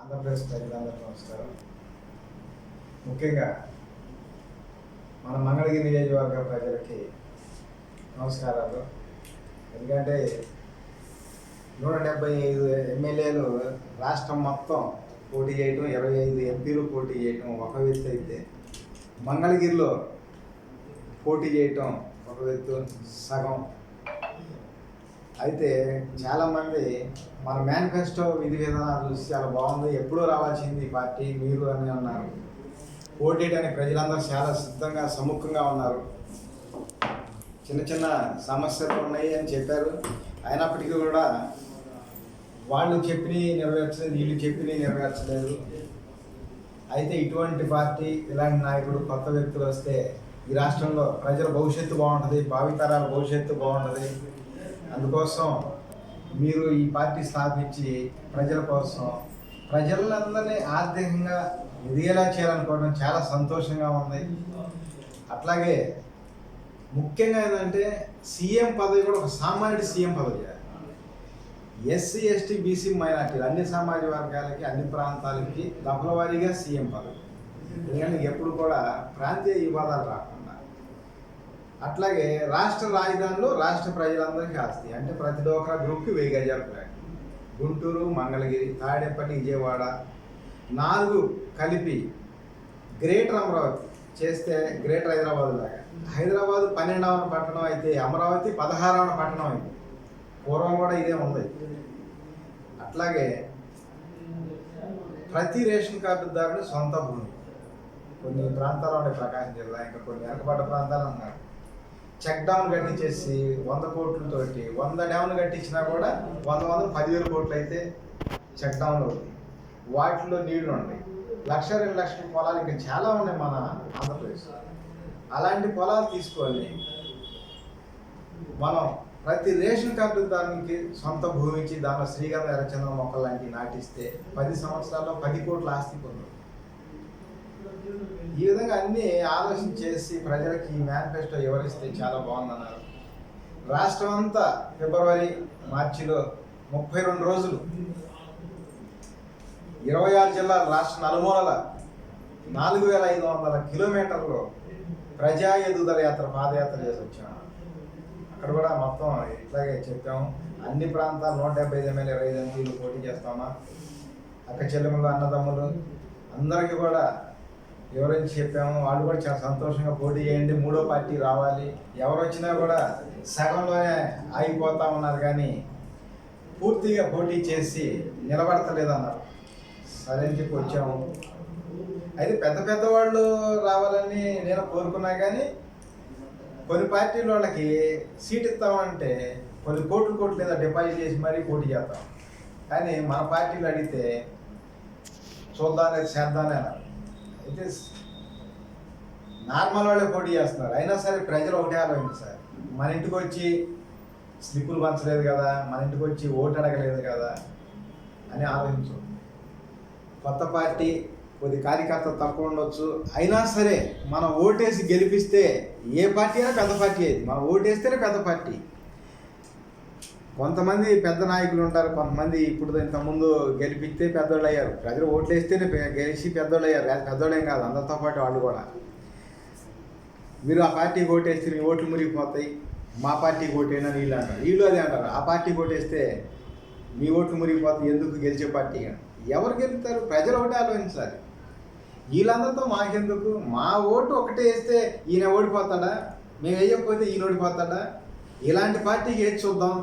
ఆంధ్రప్రదేశ్ ప్రజలందరికీ నమస్కారం. ముఖ్యంగా మన మంగళగిరి నియోజకవర్గ ప్రజలకి నమస్కారాలు. ఎందుకంటే 175 ఎమ్మెల్యేలు రాష్ట్రం మొత్తం పోటీ చేయడం, 25 ఎంపీలు పోటీ చేయడం ఒక వ్యక్తి అయితే, మంగళగిరిలో పోటీ చేయటం ఒక వ్యక్తి సగం. అయితే చాలామంది మన మేనిఫెస్టో విధి విధానాలు చూసి చాలా బాగుంది, ఎప్పుడూ రావాల్సింది ఈ పార్టీ మీరు అని అన్నారు. పోటీ చేయడానికి ప్రజలందరూ చాలా సిద్ధంగా సముఖంగా ఉన్నారు. చిన్న చిన్న సమస్యలు ఉన్నాయి అని చెప్పారు. అయినప్పటికీ కూడా వాళ్ళు చెప్పినవి నెరవేర్చలేదు, వీళ్ళు చెప్పినవి నెరవేర్చలేదు. అయితే ఇటువంటి పార్టీ, ఇలాంటి నాయకుడు, కొత్త వ్యక్తులు వస్తే ఈ రాష్ట్రంలో ప్రజల భవిష్యత్తు బాగుంటుంది, భావితరాల భవిష్యత్తు బాగుంటుంది. అందుకోసం మీరు ఈ పార్టీ స్థాపించి ప్రజల కోసం ప్రజలందరినీ ఆర్థికంగా ఎదిగేలా చేయాలనుకోవడం చాలా సంతోషంగా ఉంది. అట్లాగే ముఖ్యంగా ఏంటంటే సీఎం పదవి కూడా ఒక సామాన్యుడి సీఎం పదవి చేయాలి. ఎస్సీ, ఎస్టీ, బీసీ, మైనార్టీలు అన్ని సామాజిక వర్గాలకి, అన్ని ప్రాంతాలకి దఫలవారీగా సీఎం పదవి. ఎందుకంటే ఎప్పుడు కూడా ప్రాంతీయ వివాదాలు రాకుండా. అట్లాగే రాష్ట్ర రాజధానిలో రాష్ట్ర ప్రజలందరికీ ఆస్తి, అంటే ప్రతి డోక్రా గ్రూప్కి 1000 గజాల ఫ్లాట్. గుంటూరు, మంగళగిరి, తాడేపల్లి, విజయవాడ 4 కలిపి గ్రేటర్ అమరావతి చేస్తే గ్రేటర్ హైదరాబాద్ లాగా. హైదరాబాద్ 12వ పట్టణం అయితే అమరావతి 16వ పట్టణం అయింది. పూర్వం కూడా ఇదే ఉంది. అట్లాగే ప్రతి రేషన్ కార్డుదారుడు సొంత భూమి. కొన్ని ప్రాంతాలు ఉన్నాయి, ప్రకాశం జిల్లా, ఇంకా కొన్ని వెనకబడ్డ ప్రాంతాలు ఉన్నారు. చెక్ డ్యామ్ కట్టించేసి 100 కోట్లతోటి 100 డ్యామ్లు కట్టించినా కూడా 10,000 కోట్లు అయితే చెక్ డ్యామ్లు అవుతాయి. వాటిలో నీళ్లు ఉన్నాయి. 1,00,000, 2 లక్షల పొలాలు ఇంకా చాలా ఉన్నాయి మన ఆంధ్రప్రదేశ్. అలాంటి పొలాలు తీసుకొని మనం ప్రతి రేషన్ కార్డుదారునికి సొంత భూమి ఇచ్చి దానిలో శ్రీగంధ, ఎర్రచందనం మొక్కలు లాంటివి నాటిస్తే 10 సంవత్సరాల్లో 10 కోట్ల ఆస్తి పొందు. ఈ విధంగా అన్నీ ఆలోచన చేసి ప్రజలకి ఈ మేనిఫెస్టో వివరిస్తే చాలా బాగుందన్నారు. రాష్ట్రం అంతా ఫిబ్రవరి, మార్చిలో 32 రోజులు 26 జిల్లాల రాష్ట్ర నలుమూలల 4,500 కిలోమీటర్లు ప్రజా ఎదుగుదల యాత్ర, పాదయాత్ర చేసి వచ్చాము. అక్కడ కూడా మొత్తం ఇట్లాగే చెప్పాము. అన్ని ప్రాంతాలు 175 ఎమ్మెల్యే, 25 ఎంపీలు పోటీ చేస్తామా. అక్క చెల్లెములు, అన్నదమ్ములు అందరికీ కూడా వివరించి చెప్పాము. వాళ్ళు కూడా చాలా సంతోషంగా పోటీ చేయండి, 3వ పార్టీ రావాలి. ఎవరు వచ్చినా కూడా సగంలోనే ఆగిపోతా ఉన్నారు, కానీ పూర్తిగా పోటీ చేసి నిలబడతలేదన్నారు. సరే అని చెప్పి వచ్చాము. అయితే పెద్ద పెద్ద వాళ్ళు రావాలని నేను కోరుకున్నా, కానీ కొన్ని పార్టీల వాళ్ళకి సీట్ ఇస్తామంటే కొన్ని కోట్లు లేదా డిపాజిట్ చేసి మరీ పోటీ చేస్తాం. కానీ మన పార్టీలు అడిగితే చూద్దానే చేద్దానే అన్నారు. అయితే నార్మల్ వాళ్ళే పోటీ చేస్తున్నారు. అయినా సరే ప్రజలు ఒకటే ఆలోచించారు, మన ఇంటికి వచ్చి స్లిప్పులు పంచలేదు కదా, మన ఇంటికి వచ్చి ఓటు అడగలేదు కదా అని ఆలోచించు. కొత్త పార్టీ, కొద్ది కార్యకర్త తక్కువ ఉండొచ్చు, అయినా సరే మనం ఓటేసి గెలిపిస్తే ఏ పార్టీ అయినా పెద్ద పార్టీ అయింది. మనం ఓటేస్తేనే పెద్ద పార్టీ. కొంతమంది పెద్ద నాయకులు ఉంటారు, కొంతమంది ఇప్పుడు ఇంతకుముందు గెలిపిస్తే పెద్దోళ్ళు అయ్యారు. ప్రజలు ఓట్లు వేస్తేనే గెలిచి పెద్దోళ్ళు అయ్యారు. పెద్దోళ్ళేం కాదు, అందరితో పాటు వాళ్ళు కూడా. మీరు ఆ పార్టీకి ఓటేస్తే మీ ఓట్లు మురిగిపోతాయి, మా పార్టీకి ఓటైనా వీళ్ళు అంటారు. వీళ్ళు అదే అంటారు, ఆ పార్టీకి ఓటేస్తే మీ ఓట్లు మురిగిపోతాయి, ఎందుకు గెలిచే పార్టీ. ఎవరు గెలుస్తారు? ప్రజలు ఒకటే ఆలోచించాలి. వీళ్ళందరితో మాకెందుకు, మా ఓటు ఒకటే వేస్తే ఈయన ఓడిపోతాడా, మేము వేయకపోతే ఈయన ఓడిపోతాడా, ఇలాంటి పార్టీకి వేసి చూద్దాం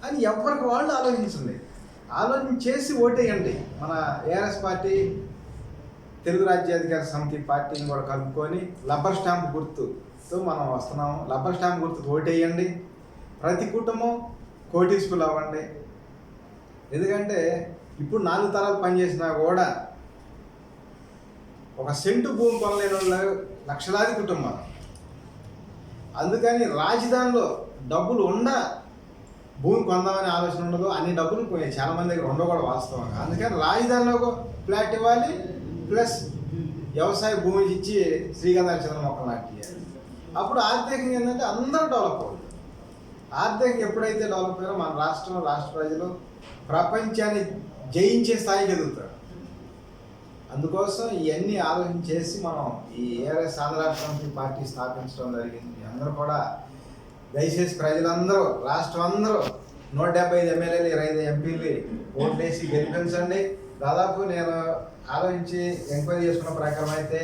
అని ఎవరికి వాళ్ళు ఆలోచించండి. ఆలోచన చేసి ఓటేయండి. మన ఏఆర్ఎస్ పార్టీ, తెలుగు రాజ్యాధికార సమితి పార్టీని కూడా కలుపుకొని రబ్బర్ స్టాంప్ గుర్తుతో మనం వస్తున్నాము. రబ్బర్ స్టాంప్ గుర్తుకు ఓటేయండి. ప్రతి కుటుంబం కోటీసుకులు అవ్వండి. ఎందుకంటే ఇప్పుడు 4 తరాలు పనిచేసినా కూడా ఒక సెంటు భూమి కొనలేని వాళ్ళు లక్షలాది కుటుంబాలు. అందుకని రాజధానిలో డబ్బులు ఉన్న భూమి కొందామని ఆలోచన ఉండదు. అన్ని డబ్బులు చాలా మంది దగ్గర ఉండవు కూడా వాస్తవంగా. అందుకని రాజధానిలో ఫ్లాట్ ఇవ్వాలి, ప్లస్ వ్యవసాయ భూమి ఇచ్చి శ్రీగంధ, చంద్ర మొక్కలు నాటియాలి. అప్పుడు ఆర్థికంగా ఏంటంటే అందరూ డెవలప్ అవుతుంది. ఆర్థికంగా ఎప్పుడైతే డెవలప్ అయ్యారో మన రాష్ట్రం, రాష్ట్ర ప్రజలు ప్రపంచాన్ని జయించే స్థాయికి ఎదుగుతారు. అందుకోసం ఇవన్నీ ఆలోచన చేసి మనం ఈ ఏఆర్ఎస్ ఆంధ్ర రాష్ట్రానికి పార్టీ స్థాపించడం జరిగింది. అందరూ కూడా దయచేసి ప్రజలందరూ, రాష్ట్రం అందరూ 175 ఎమ్మెల్యేలు 25 ఎంపీలు ఓట్లేసి గెలిపించండి. దాదాపు నేను ఆలోచించి ఎంక్వైరీ చేసుకున్న ప్రకారం అయితే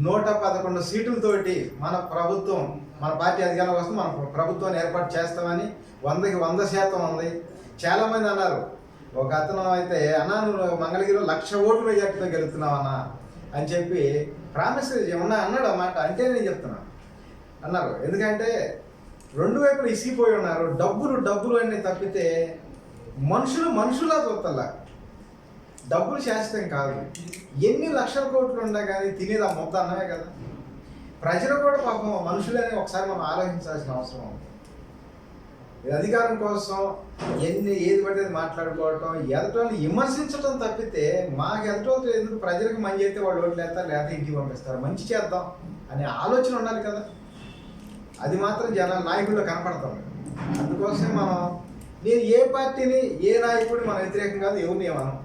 111 సీట్లతోటి మన ప్రభుత్వం, మన పార్టీ అధికారంలోకి వస్తే మన ప్రభుత్వాన్ని ఏర్పాటు చేస్తామని 100కి 100% ఉంది. చాలామంది అన్నారు, ఒక అతను అయితే అన్నా నువ్వు మంగళగిరిలో 1,00,000 ఓట్ల మెజార్టీతో గెలుస్తున్నావన్నా అని చెప్పి ప్రామిస్ ఉన్నా అన్నాడు. అన్నమాట అంటే నేను చెప్తున్నాను అన్నారు. ఎందుకంటే రెండు వైపులు ఇసిగిపోయి ఉన్నారు. డబ్బులు అన్నీ తప్పితే మనుషులా చూస్తలా. డబ్బులు శాశ్వతం కాదు. ఎన్ని లక్షల కోట్లు ఉన్నా కానీ తినేది ఆ మొత్తం అన్నమే కదా. ప్రజలు కూడా పాపం మనుషులని ఒకసారి మనం ఆలోచించాల్సిన అవసరం ఉంది. అధికారం కోసం ఏది పడితే మాట్లాడుకోవటం, ఎదటోళ్ళని విమర్శించడం తప్పితే మాకు ఎదటోళ్ళు ఎందుకు, ప్రజలకు మంచి అయితే వాళ్ళు ఓట్లు వేస్తారు, లేకపోతే ఇంటికి పంపిస్తారు. మంచి చేద్దాం అనే ఆలోచన ఉండాలి కదా. అది మాత్రం జనాల నాయకుల్లో కనపడతాం. అందుకోసం నేను ఏ పార్టీని, ఏ నాయకుడిని మనం వ్యతిరేకం కాదు, ఎవరిని ఏమనం.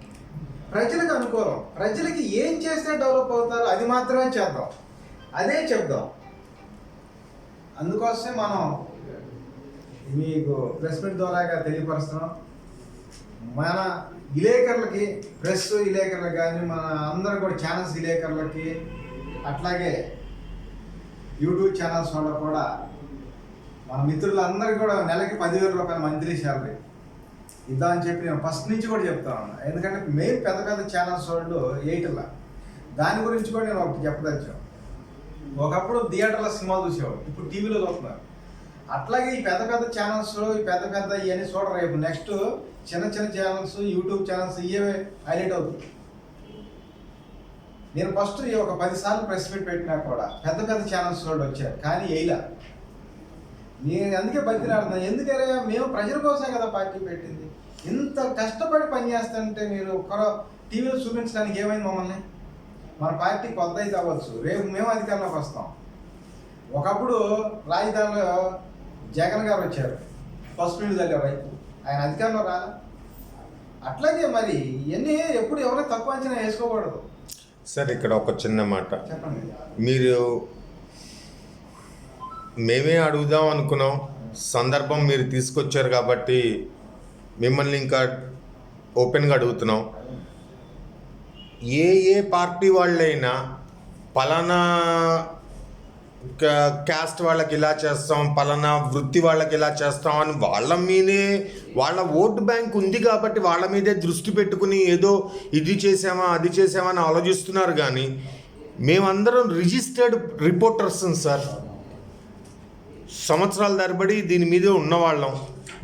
ప్రజలకు అనుకూలం, ప్రజలకి ఏం చేస్తే డెవలప్ అవుతారో అది మాత్రమే చేద్దాం, అదే చెప్దాం. అందుకోసమే మనం మీకు ప్రెస్ మీట్ ద్వారాగా తెలియపరుస్తున్నాం. మన విలేకరులకి, ప్రెస్ విలేకరులకు కానీ, మన అందరూ కూడా ఛానల్స్ విలేకరులకి, అట్లాగే యూట్యూబ్ ఛానల్స్ వాళ్ళు కూడా, మన మిత్రులందరికీ కూడా నెలకి 10,000 రూపాయల మంత్లీ శాలరీ ఇద్దామని చెప్పి నేను ఫస్ట్ నుంచి కూడా చెప్తా ఉన్నా. ఎందుకంటే మెయిన్ పెద్ద ఛానల్స్ వాళ్ళు ఎయిటర్లా, దాని గురించి కూడా నేను ఒకటి చెప్పదలిచాను. ఒకప్పుడు థియేటర్లో సినిమా చూసేవాడు, ఇప్పుడు టీవీలో చూస్తున్నారు. అట్లాగే ఈ పెద్ద ఛానల్స్, ఈ పెద్ద ఇవన్నీ చూడరు. రేపు నెక్స్ట్ చిన్న ఛానల్స్, యూట్యూబ్ ఛానల్స్ ఇవే హైలైట్ అవుతుంది. నేను ఫస్ట్ ఒక 10 సార్లు ప్రెస్ మీట్ పెట్టినా కూడా పెద్ద ఛానల్స్ వాళ్ళు వచ్చారు, కానీ వేయలా. నేను అందుకే బతిలాడుతున్నాను. ఎందుకంటే మేము ప్రజల కోసమే కదా పార్టీ పెట్టింది. ఇంత కష్టపడి పనిచేస్తుంటే మీరు ఒక్కరో టీవీలో చూపించడానికి ఏమైంది మమ్మల్ని? మన పార్టీ కొత్త అయితే అవ్వచ్చు, రేపు మేము అధికారంలోకి వస్తాం. ఒకప్పుడు రాజధానిలో జగన్ గారు వచ్చారు, ఫస్ట్ నీళ్ళు తల్లి రైతు, ఆయన అధికారంలో రాలా. అట్లాగే మరి ఇవన్నీ ఎప్పుడు ఎవరైనా తక్కువ అంచనా వేసుకోకూడదు. సార్ ఇక్కడ ఒక చిన్న మాట చెప్పండి. మీరు మేమే అడుగుదాం అనుకున్నాం, సందర్భం మీరు తీసుకొచ్చారు కాబట్టి మిమ్మల్ని ఇంకా ఓపెన్గా అడుగుతున్నాం. ఏ పార్టీ వాళ్ళైనా పలానా క్యాస్ట్ వాళ్ళకి ఇలా చేస్తాం, పలానా వృత్తి వాళ్ళకి ఇలా చేస్తాం అని వాళ్ళ మీదే, వాళ్ళ ఓటు బ్యాంక్ ఉంది కాబట్టి వాళ్ళ మీదే దృష్టి పెట్టుకుని ఏదో ఇది చేసామా అది చేసామా అని ఆలోచిస్తున్నారు. కానీ మేమందరం రిజిస్టర్డ్ రిపోర్టర్స్ సార్, సంవత్సరాల తరబడి దీని మీదే ఉన్నవాళ్ళం.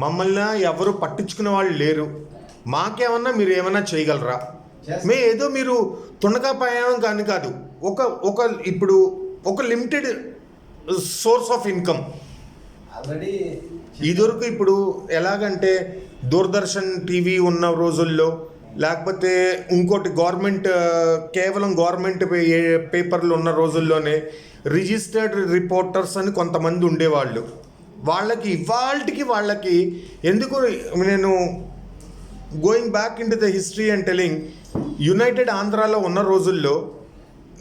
మమ్మల్ని ఎవరు పట్టించుకునే వాళ్ళు లేరు. మాకేమన్నా మీరు ఏమన్నా చేయగలరా? ఏదో మీరు తుండకాపాయం కానీ కాదు, ఇప్పుడు ఒక లిమిటెడ్ సోర్స్ ఆఫ్ ఇన్కమ్. ఇదివరకు ఇప్పుడు ఎలాగంటే దూరదర్శన్ టీవీ ఉన్న రోజుల్లో, లేకపోతే ఇంకోటి కేవలం గవర్నమెంట్ పేపర్లు ఉన్న రోజుల్లోనే రిజిస్టర్డ్ రిపోర్టర్స్ అని కొంతమంది ఉండేవాళ్ళు. వాళ్ళకి ఎందుకు నేను going back in to the history and telling, United ఆంధ్రాలో ఉన్న రోజుల్లో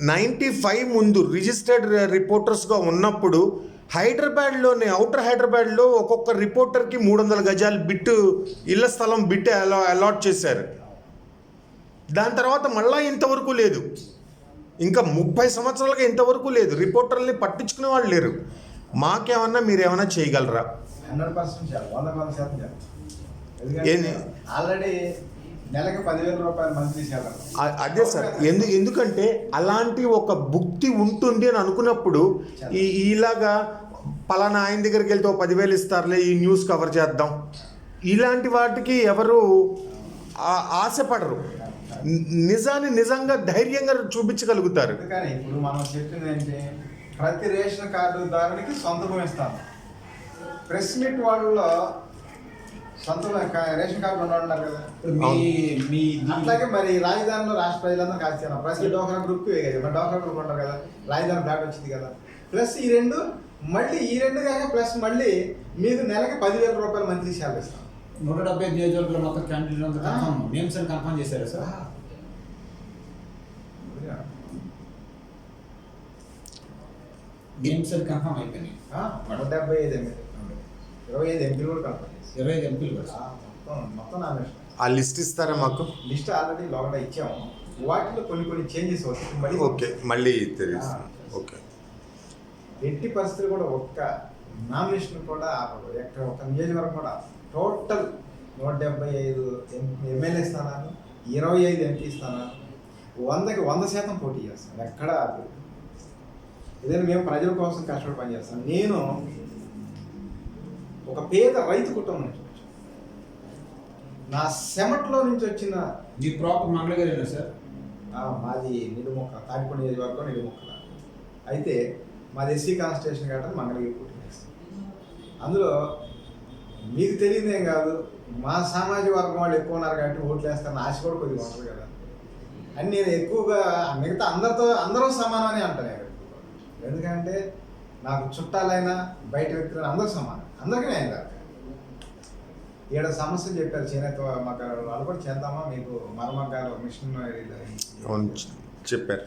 95 ముందు రిజిస్టర్డ్ రిపోర్టర్స్గా ఉన్నప్పుడు హైదరాబాద్లోనే, ఔటర్ హైదరాబాద్లో ఒక్కొక్క రిపోర్టర్కి 300 గజాల ఇళ్ల స్థలం అలాట్ చేశారు. దాని తర్వాత మళ్ళీ ఇంతవరకు లేదు. ఇంకా 30 సంవత్సరాలుగా ఇంతవరకు లేదు. రిపోర్టర్ని పట్టించుకునే వాళ్ళు లేరు. మాకేమన్నా మీరేమన్నా చేయగలరా? 100% ఆల్రెడీ నెలకి 10,000 రూపాయలు మంత్లీ శాలరీ. అదే సార్, ఎందుకంటే అలాంటి ఒక భుక్తి ఉంటుంది అని అనుకున్నప్పుడు ఇలాగా పలానా ఆయన దగ్గరికి వెళ్తే 10,000 ఇస్తారులే, ఈ న్యూస్ కవర్ చేద్దాం, ఇలాంటి వాటికి ఎవరు ఆశపడరు. నిజంగా ధైర్యంగా చూపించగలుగుతారు. కానీ ఇప్పుడు మనం చెప్పింది ఏంటి, ప్రతి రేషన్ కార్డుదారునికి సొంత భూమి ఇస్తాం. ప్రెస్ మీట్ వాళ్ళలో సొంత రేషన్ కార్డు ఉన్నారు కదా. అట్లాగే మరి రాజధానిలో రాష్ట్ర ప్రజలందరూ కాల్చారు. ప్రతి డోక్రా గ్రూప్ డోక్రా గ్రూప్ ఉంటారు కదా, రాజధాని ఫ్లాట్ వచ్చింది కదా. ప్లస్ ఈ రెండు కాక ప్లస్ మళ్ళీ మీకు నెలకి 10,000 రూపాయలు మంత్లీ శాలరీ ఇస్తాం. 175 నియోజకవర్గంలో మొత్తం క్యాండిడేట్ నేమ్స్ అని కన్ఫర్మ్ చేశారు సార్. మంత్రి అంటారు. గేమ్స్ అది కన్ఫర్మ్ అయిపోయినాయి. 175 ఎమ్మెల్యే 25 ఎంపీలు కూడా కన్ఫర్మ్ చేశారు. 25 ఎంపీలు కూడా. మొత్తం నామినేషన్ ఆ లిస్ట్ ఇస్తారా మాకు? లిస్ట్ ఆల్రెడీ లోపల ఇచ్చాము. వాటిలో కొన్ని చేంజెస్ వస్తాయి మళ్ళీ. ఓకే, మళ్ళీ తెలుసు. ఓకే, ఎట్టి పరిస్థితులు కూడా ఒక్క నామినేషన్ కూడా ఆపరు. ఎక్కడ ఒక నియోజకవర్గం కూడా టోటల్ 175 ఎమ్మెల్యే స్థానాలు, 25 ఎంపీ స్థానాలు, 100కి 100% పోటీ చేస్తాం. ఎక్కడ ఆపరు. ఏదైనా మేము ప్రజల కోసం కష్టపడి పనిచేస్తాం. నేను ఒక పేద రైతు కుటుంబం నుంచి వచ్చాను. నా సెమట్లో నుంచి వచ్చిన మీ ప్రాపర్ మంగళగిరినా సార్? మాది నిడుముక్క, తాటిపూడి నియోజకవర్గం నిడుముక్కల. అయితే మాది ఎస్సీ కాన్స్టిట్యూషన్ కాబట్టి మంగళగిరి పోటీ చేస్తాం. అందులో మీకు తెలియదేం కాదు, మా సామాజిక వర్గం వాళ్ళు ఎక్కువ ఉన్నారు కాబట్టి ఓట్లు వేస్తారని ఆశ కూడా కొద్దిగా ఉంటుంది కదా అని నేను ఎక్కువగా మిగతా అందరూ సమానమని అంటాను నేను. ఎందుకంటే నాకు చుట్టాలైనా బయట వ్యక్తులైనా అందరూ సమానం, అందరికీ నేను కాదు. 7 సమస్యలు చెప్పారు చేనేత మాకు, వాళ్ళు కూడా చేద్దామా మీకు మరమగ్గారు మిషన్ చెప్పారు.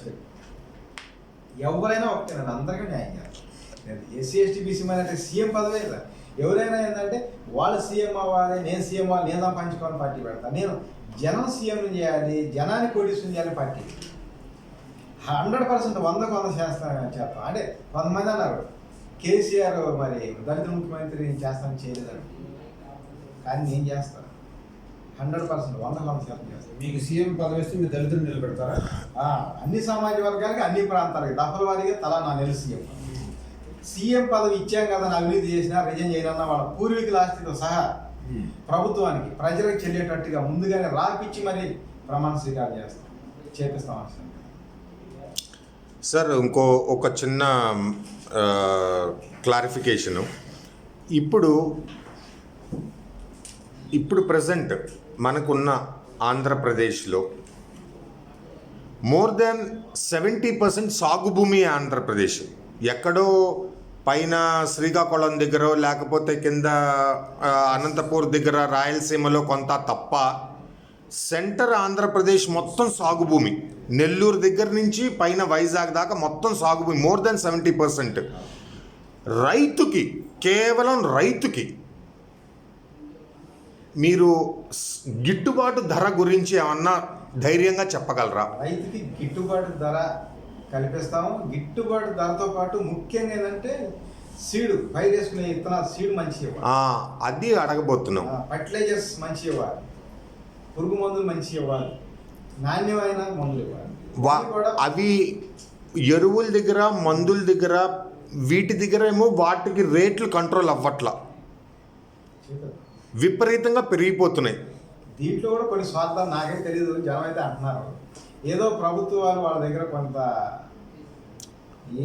ఎవరైనా ఒకటే, నన్ను అందరికీ న్యాయం చేయాలి. ఎస్సీ ఎస్టీ బీసీ మరి అంటే సీఎం పదవే కదా. ఎవరైనా ఏంటంటే వాళ్ళు సీఎం అవ్వాలి, నేను సీఎం అవ్వాలి, నేను పంచుకోవాలని పార్టీ పెడతాను. నేను జనం సీఎం చేయాలి, జనాన్ని కోటీసులు చేయాలి పార్టీ 100% 100% చేస్తాం. అంటే కొంతమంది అన్నారు కేసీఆర్ మరి దళిత ముఖ్యమంత్రి చేస్తాను చేయలేదని, కానీ నేను చేస్తాను 100% 100% చేస్తాను. మీకు సీఎం పదవి వస్తే మీరు దళితులు నిలబెడతారా? అన్ని సమాజ వర్గాలకి అన్ని ప్రాంతాలకి దఫల వారీగా తలా నా నెల సీఎం పదవి ఇచ్చాం కదా, నా అవినీతి చేసినా రిజైన్ చేయనన్నా వాళ్ళ పూర్వీకుల ఆస్తితో సహా ప్రభుత్వానికి ప్రజలకు చెల్లేటట్టుగా ముందుగానే రాపిచ్చి మరి ప్రమాణ స్వీకారం చేపిస్తాం అసలు. సార్ ఒక చిన్న క్లారిఫికేషను. ఇప్పుడు ప్రజెంట్ మనకున్న ఆంధ్రప్రదేశ్లో మోర్ దాన్ 70% సాగు భూమి ఆంధ్రప్రదేశ్. ఎక్కడో పైన శ్రీకాకుళం దగ్గర లేకపోతే కింద అనంతపూర్ దగ్గర రాయలసీమలో కొంత తప్ప సెంటర్ ఆంధ్రప్రదేశ్ మొత్తం సాగు భూమి. నెల్లూరు దగ్గర నుంచి పైన వైజాగ్ దాకా మొత్తం సాగు భూమి మోర్ దాన్ 70%. రైతుకి, కేవలం రైతుకి మీరు గిట్టుబాటు ధర గురించి ఏమన్నా ధైర్యంగా చెప్పగలరా? రైతుకి గిట్టుబాటు ధర కల్పిస్తాము. గిట్టుబాటు ధరతో పాటు ముఖ్యంగా ఏంటంటే సీడు, పైరు వేసుకునే విత్తనాలు సీడు మంచి ఇవ్వాలి. అది అడగబోతున్నాం. ఫర్టిలైజర్స్ మంచి ఇవ్వాలి, పురుగు మందులు మంచి ఇవ్వాలి, నాణ్యమైన మందులు ఇవ్వాలి. అవి ఎరువుల దగ్గర, మందుల దగ్గర, వీటి దగ్గర ఏమో వాటికి రేట్లు కంట్రోల్ అవ్వట్లా, విపరీతంగా పెరిగిపోతున్నాయి. దీంట్లో కూడా కొన్ని స్వార్థాలు నాకే తెలియదు, జనం అయితే అంటున్నారు ఏదో ప్రభుత్వాలు వాళ్ళ దగ్గర కొంత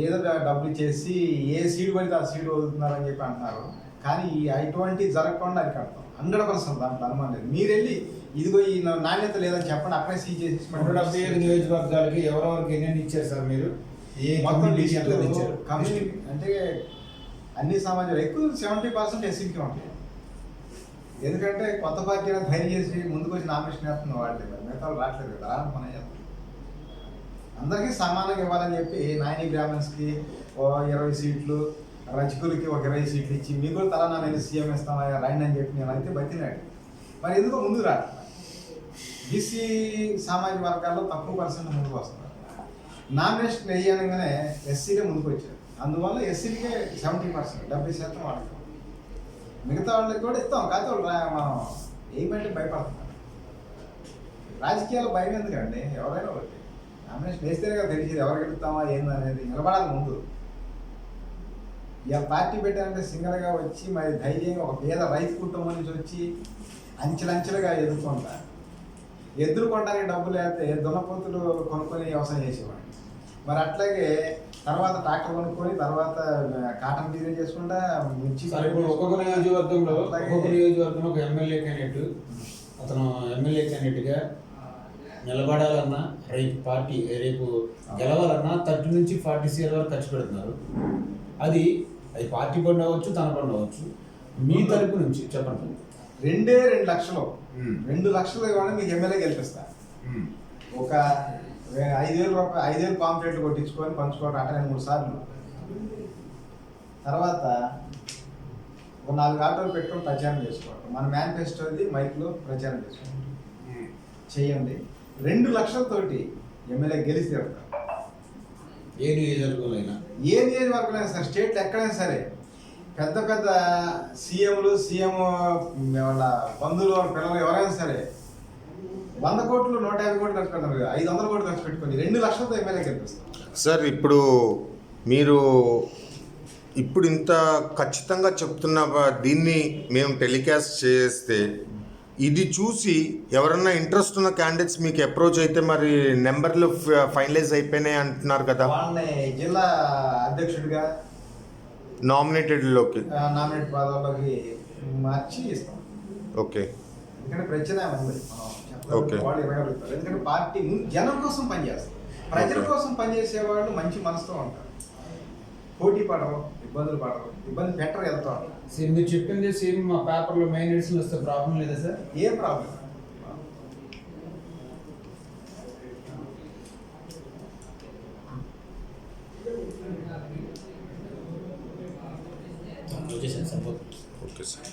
ఏదో డబ్బులు చేసి ఏ సీడు పడితే ఆ సీడు వదులుతున్నారని చెప్పి అంటున్నారు. కానీ అటువంటి జరగకుండా అది కడతాం 100%. దాంట్లో అనుమానం లేదు. మీరు వెళ్ళి ఇదిగో ఈ నాణ్యత లేదని చెప్పండి, అక్కడే సీ చేసి 175 నియోజకవర్గాలకి ఎవరెవరికి ఎన్ని ఇచ్చారు సార్ మీరు? ఏ కమ్యూనిటీ ఇచ్చారు? కమ్యూనిటీ అంటే అన్ని సమాజాలు ఎక్కువ 70% ఎస్సీకి ఉంటాయి. ఎందుకంటే కొత్త పార్టీ ధైర్యం చేసి ముందుకు వచ్చి నామినేషన్ వేస్తున్న వాళ్ళే, మిగతా వాళ్ళు రావట్లేదు కదా. మనం చేస్తాం అందరికీ సమానంగా ఇవ్వాలని చెప్పి నాయని బ్రాహ్మణ్స్కి 20 సీట్లు, రజకులకి 20 సీట్లు ఇచ్చి మీకు కూడా తలా నేను సీఎం ఇస్తామా రైండి అని చెప్పి నేను అయితే బతినాడు. మరి ఎందుకో ముందుకు రావట్లేదు. బీసీ సామాజిక వర్గాల్లో తక్కువ % ముందుకు వస్తున్నారు. నామినేషన్ వేయగానే ఎస్సీలే ముందుకు వచ్చారు. అందువల్ల ఎస్సీలకే 70%, 70% వాళ్ళకి. మిగతా వాళ్ళకి కూడా ఇస్తాం, కాకపోతే వాళ్ళు మనం ఏమంటే భయపడుతున్నారు. రాజకీయాల్లో భయం ఎందుకండి? ఎవరైనా ఒకటి నామినేషన్ వేస్తేనే కదా తెలిసేది ఎవరికి వెళ్తామా ఏందనేది. నిలబడాలి ముందు. ఇక పార్టీ పెట్టారంటే సింగల్గా వచ్చి మరి ధైర్యంగా ఒక పేద రైతు కుటుంబం నుంచి వచ్చి అంచెలంచెలుగా ఎదుర్కొనడానికి డబ్బులు లేకపోతే దున్నపోతులు కొనుక్కొని వ్యవసాయం చేసేవాడు. మరి అట్లాగే తర్వాత ట్రాక్టర్ కొనుక్కొని తర్వాత కాటన్ బిజినెస్ చేసుకుంటా మిర్చి. ఒక్కొక్క నియోజకవర్గంలో ఒక ఎమ్మెల్యే క్యాండిడేట్, అతను ఎమ్మెల్యే క్యాండిడేట్గా నిలబడాలన్నా పార్టీ రేపు గెలవాలన్నా 30 నుంచి 40 CR వరకు ఖర్చు పెడుతున్నారు. అది పార్టీ బండి అవ్వచ్చు, తన బండి అవ్వచ్చు. మీ తరపు నుంచి చెప్పండి. 2 లక్షలు 2 లక్షలు ఇవ్వండి మీకు ఎమ్మెల్యే గెలిపిస్తా. ఒక ₹5,000 పాంప్లెట్లు కొట్టించుకొని పంచుకోవడం అంటే 3 సార్లు. తర్వాత ఒక 4 ఆటోలు పెట్టుకొని ప్రచారం చేసుకోవడం. మన మేనిఫెస్టోది మైక్లో ప్రచారం చేసుకోవడం చేయండి. 2 లక్షలతోటి ఎమ్మెల్యే గెలిచి తీరుతారు. ఏ నియోజకవర్గంలో అయినా ఏ నియోజకవర్గం సరే, స్టేట్లో ఎక్కడైనా సరే, పెద్ద పెద్ద సీఎం వాళ్ళ బంధువులు వాళ్ళ పిల్లలు ఎవరైనా సరే 100 కోట్లు 150 కోట్లు ఖర్చు పెడతారు, 500 కోట్లు ఖర్చు పెట్టుకొని 2 లక్షలతో ఎమ్మెల్యే గెలిపిస్తారు. సార్ మీరు ఇప్పుడు ఇంత ఖచ్చితంగా చెప్తున్న దీన్ని మేము టెలికాస్ట్ చేస్తే ఇది చూసి ఎవరన్నా ఇంట్రెస్ట్ ఉన్న క్యాండిడేట్స్ మీకు అప్రోచ్ అయితే మరి నెంబర్లు ఫైనలైజ్ అయిపోయినాయి అంటున్నారు కదా, వాళ్ళని జిల్లా అధ్యక్షుడిగా నామినేటెడ్లోకి నామినేట్ పదవుల్లోకి మార్చి ఇస్తాం. ఓకే. ఎందుకంటే ప్రత్యేక ఉంది, ఓకే. వాళ్ళు ఇవ్వగలుగుతారు. ఎందుకంటే పార్టీ జనం కోసం పనిచేస్తారు, ప్రజల కోసం పనిచేసే వాళ్ళు మంచి మనసుతో ఉంటారు, పోటీ పడరు, ఇబ్బంది పెట్టరు, వెళ్తూ ఉంటారు. సేమ్ మీరు చెప్పింది సేమ్ మా పేపర్లో మెయిన్ ఎడిషన్ వస్తే ప్రాబ్లం లేదా సార్? ఏం ప్రాబ్లం. వచ్చేసాను సార్. Okay sir.